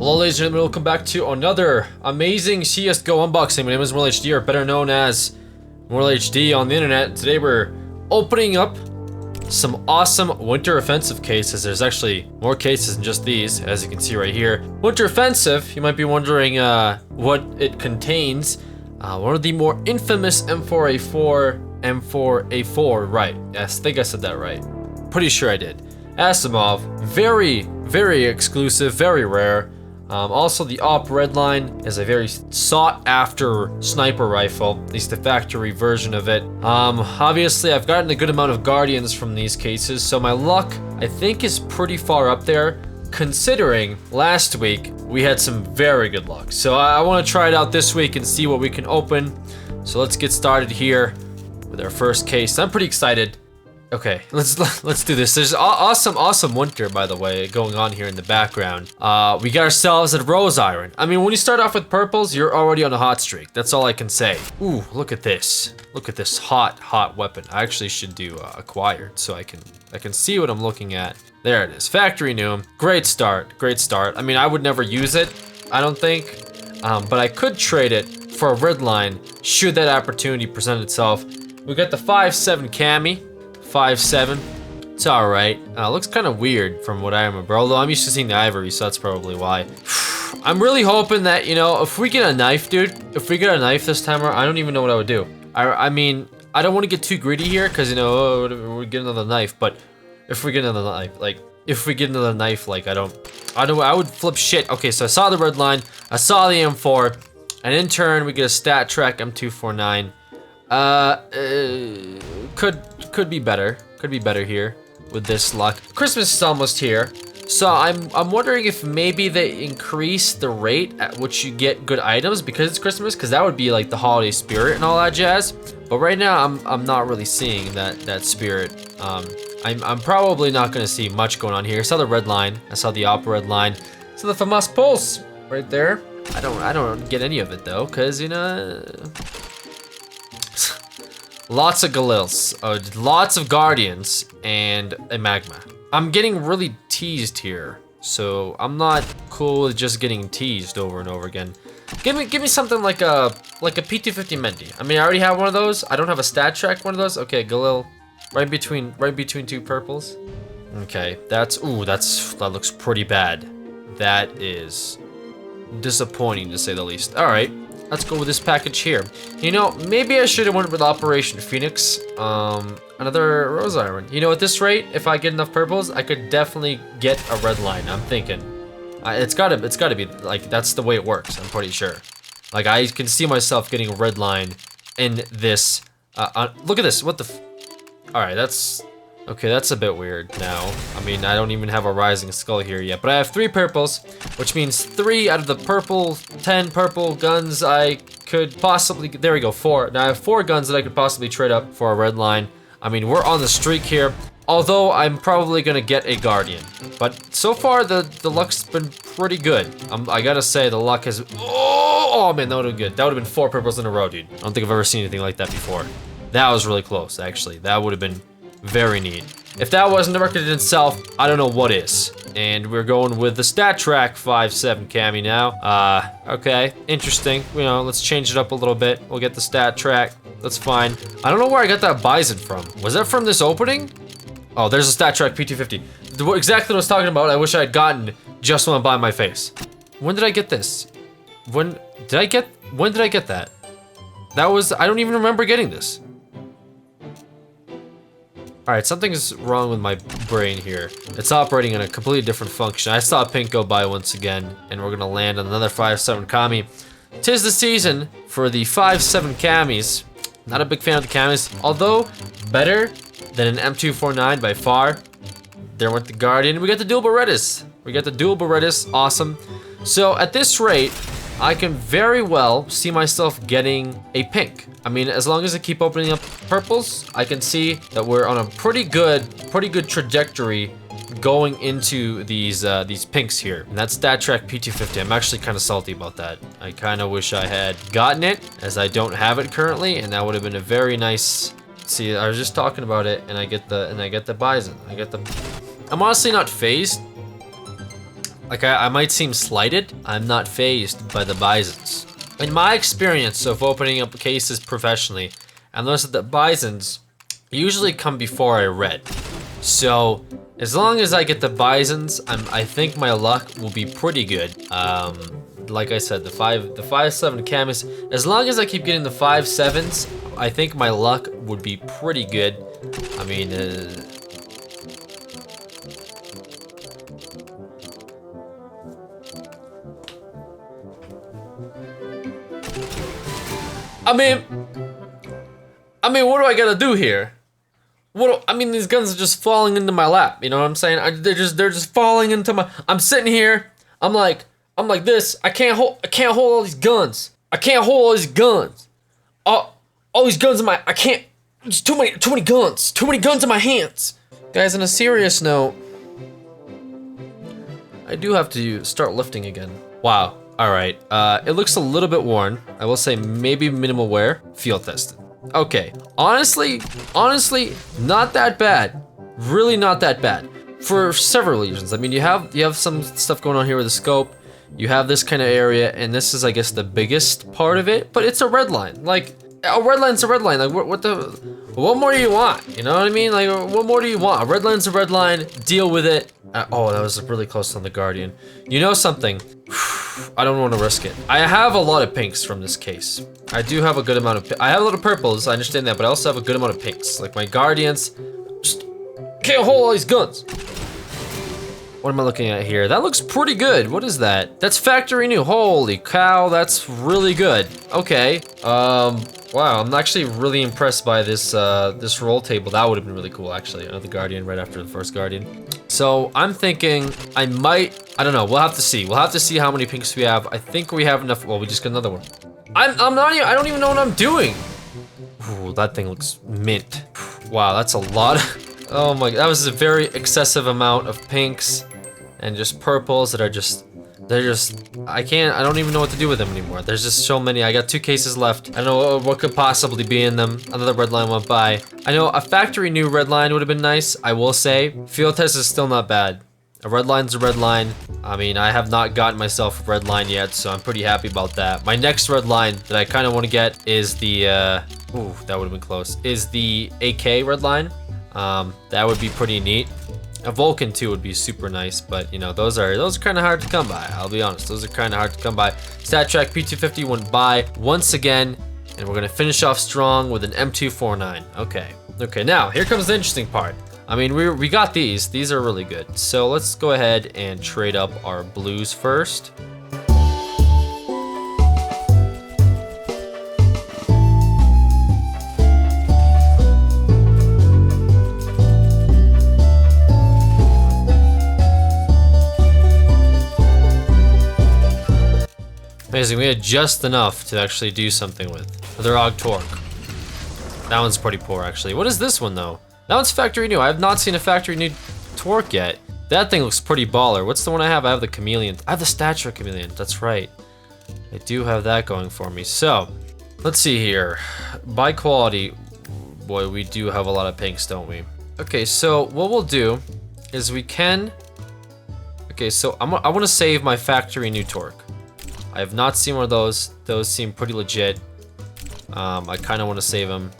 Hello ladies and gentlemen, welcome back to another amazing CSGO unboxing. My name is MortalHD, or better known as MortalHD on the internet. Today we're opening up some awesome Winter Offensive cases. There's actually more cases than just these, as you can see right here. Winter Offensive, you might be wondering what it contains. One of the more infamous M4A4, right. Yes, I think I said that right. Pretty sure I did. Asimov, very exclusive, very rare. Also, the Op Redline is a very sought-after sniper rifle, at least the factory version of it. Obviously, I've gotten a good amount of Guardians from these cases, so my luck, I think, is pretty far up there, considering last week we had some very good luck. So I want to try it out this week and see what we can open. So let's get started here with our first case. I'm pretty excited. Okay, let's do this. There's awesome winter, by the way, going on here in the background. We got ourselves a Rose Iron. I mean, when you start off with purples, you're already on a hot streak. That's all I can say. Ooh, look at this. Look at this hot weapon. I actually should do acquired so I can see what I'm looking at. There it is. Factory Noom. Great start. I mean, I would never use it, I don't think, but I could trade it for a Redline should that opportunity present itself. We got the 5.7 Cami. 5.7. It's alright. Looks kind of weird from what I remember, although I'm used to seeing the ivory, so that's probably why. I'm really hoping that, you know, if we get a knife, dude, if we get a knife this time around, I don't even know what I would do. I mean, I don't want to get too greedy here, because, you know, we get another knife, but if we get another knife, I would flip shit. Okay, so I saw the red line, I saw the M4, and in turn, we get a Stat Trek M249. Could be better. Could be better here with this luck. Christmas is almost here, so I'm wondering if maybe they increase the rate at which you get good items because it's Christmas, because that would be like the holiday spirit and all that jazz. But right now I'm not really seeing that spirit. I'm probably not gonna see much going on here. I saw the red line. I saw the Op Redline. So the FAMAS Pulse right there. I don't get any of it though, cause you know. Lots of Galils, lots of Guardians, and a Magma. I'm getting really teased here, so I'm not cool with just getting teased over and over again. Give me something like a P250 Mendy. I mean, I already have one of those. I don't have a Stat Track one of those. Okay, Galil, right between two purples. Okay, that looks pretty bad. That is disappointing to say the least. All right. Let's go with this package here. You know, maybe I should have went with Operation Phoenix. Another Rose Iron. You know, at this rate, if I get enough purples, I could definitely get a red line. I'm thinking, it's gotta be like that's the way it works. I'm pretty sure. Like I can see myself getting a red line in this. Look at this. What the? All right, that's okay. That's a bit weird now. I mean, I don't even have a Rising Skull here yet, but I have 3 purples, which means 3 out of the 10 purple guns I could possibly, there we go, 4. Now I have 4 guns that I could possibly trade up for a red line. I mean, we're on the streak here, although I'm probably gonna get a Guardian. But so far, the luck's been pretty good. I gotta say, the luck has, oh man, that would've been good. That would've been 4 purples in a row, dude. I don't think I've ever seen anything like that before. That was really close, actually. That would've been very neat. If that wasn't the record in itself, I don't know what is. And we're going with the Stat Track 5.7 Cami now. Okay, interesting. You know, let's change it up a little bit. We'll get the Stat Track. That's fine. I don't know where I got that Bison from. Was that from this opening? Oh, there's a Stat Track P250. Exactly what I was talking about. I wish I had gotten just went by my face. When did I get this? When did I get that? That was, I don't even remember getting this. Alright, something's wrong with my brain here. It's operating in a completely different function. I saw a pink go by once again, and we're gonna land on another 5.7 Cami. 'Tis the season for the 5.7 Camis. Not a big fan of the Camis, although better than an M249 by far. There went the Guardian. We got the dual Berettas. Awesome. So at this rate, I can very well see myself getting a pink. I mean, as long as I keep opening up purples, I can see that we're on a pretty good trajectory going into these pinks here. And that's Stat Track P250. I'm actually kind of salty about that. I kind of wish I had gotten it, as I don't have it currently, and that would have been a very nice. See, I was just talking about it, and I get the Bison. I'm honestly not phased Like I might seem slighted. I'm not fazed by the bisons. In my experience of opening up cases professionally, I noticed that the bisons usually come before I red. So as long as I get the bisons, I think my luck will be pretty good. Like I said, the 5/7 camis. As long as I keep getting the 5/7s, I think my luck would be pretty good. I mean, I mean, what do I gotta do here? I mean, these guns are just falling into my lap. You know what I'm saying? They're just falling into my. I'm sitting here. I'm like this. I can't hold all these guns. I can't hold all these guns. All these guns in my. I can't. There's too many guns. Too many guns in my hands. Guys, on a serious note, I do have to start lifting again. Wow. All right. It looks a little bit worn. I will say maybe minimal wear. Field tested. Okay. Honestly, not that bad. Really not that bad. For several reasons. I mean, you have some stuff going on here with the scope. You have this kind of area, and this is, I guess, the biggest part of it. But it's a red line. Like, a red line's a red line. Like, what more do you want? You know what I mean? Like, what more do you want? A red line's a red line. Deal with it. Oh, that was really close on the Guardian. You know something? I don't want to risk it. I have a lot of pinks from this case. I do have a good amount of. I have a lot of purples. I understand that, but I also have a good amount of pinks. Like my Guardians, just can't hold all these guns. What am I looking at here? That looks pretty good. What is that? That's factory new. Holy cow, that's really good. Okay. Wow, I'm actually really impressed by this this roll table. That would have been really cool, actually. Another Guardian right after the first Guardian. So I'm thinking I don't know. We'll have to see. We'll have to see how many pinks we have. I think we have enough. Well, we just got another one. I don't even know what I'm doing. Ooh, that thing looks mint. Wow, that's a lot. Oh my, that was a very excessive amount of pinks and just purples that are I don't even know what to do with them anymore. There's just so many. I got 2 cases left. I don't know what could possibly be in them. Another red line went by. I know a factory new red line would have been nice, I will say. Field test is still not bad. A red line's a red line. I mean, I have not gotten myself a red line yet, so I'm pretty happy about that. My next red line that I kind of want to get is the, ooh, that would have been close, is the AK red line. That would be pretty neat. A Vulcan too would be super nice, but you know, those are kind of hard to come by. I'll be honest, those are kind of hard to come by. StatTrak P250 went by once again, and we're gonna finish off strong with an M249. Okay, now here comes the interesting part. I mean, we got these. These are really good. So let's go ahead and trade up our blues first. Amazing, we had just enough to actually do something with. The ROG Torque. That one's pretty poor, actually. What is this one, though? That one's factory new. I have not seen a factory new Torque yet. That thing looks pretty baller. What's the one I have? I have the Chameleon. I have the StatTrak Chameleon. That's right. I do have that going for me. So, let's see here. By quality, boy, we do have a lot of pinks, don't we? Okay, so what we'll do is we can... Okay, so I want to save my factory new Torque. I have not seen one of those. Those seem pretty legit. I kind of want to save them.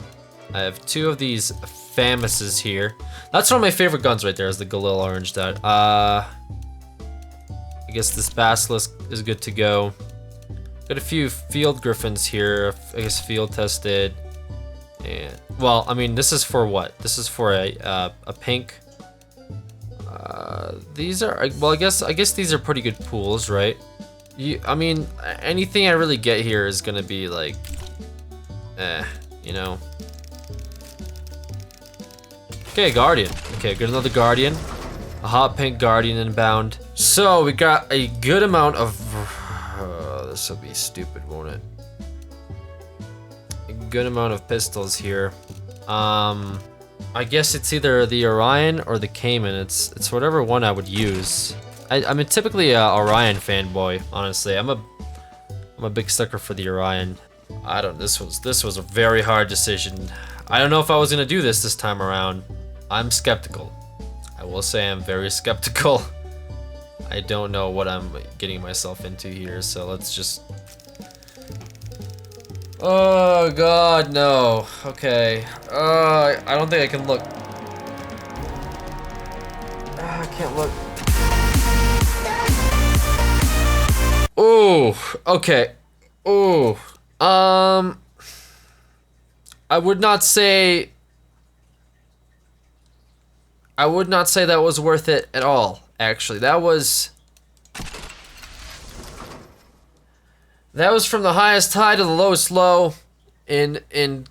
I have 2 of these Famouses here. That's one of my favorite guns right there, is the Galil Orange Dot. I guess this Basilisk is good to go. Got a few Field Griffins here. I guess field tested. And well, I mean, this is for what? This is for a pink. These are well, I guess these are pretty good pools, right? I mean, anything I really get here is gonna be like, you know. Okay, Guardian. Okay, got another Guardian. A hot pink Guardian inbound. So we got a good amount of. This will be stupid, won't it? A good amount of pistols here. I guess it's either the Orion or the Cayman. It's whatever one I would use. I'm typically a Orion fanboy, honestly. I'm a big sucker for the Orion. This was a very hard decision. I don't know if I was gonna do this time around. I'm skeptical. I will say I'm very skeptical. I don't know what I'm getting myself into here, so let's just... Oh god, no. Okay. I don't think I can look. I can't look. Ooh, okay. Ooh. I would not say that was worth it at all, actually. That was from the highest high to the lowest low in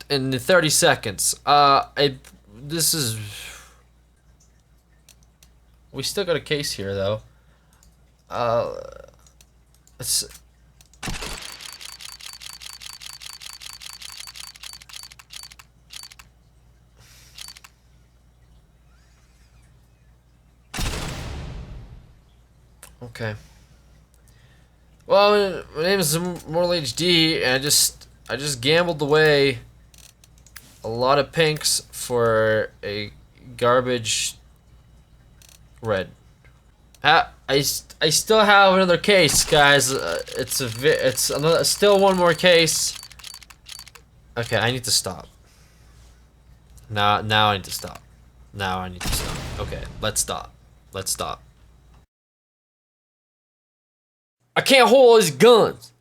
30 seconds. This is... We still got a case here, though. It's... Okay. Well, my name is Mortal HD, and I just gambled away a lot of pinks for a garbage red. I still have another case, guys. It's another, still one more case. Okay, I need to stop. Now I need to stop. Now I need to stop. Okay, let's stop. Let's stop. I can't hold all these guns.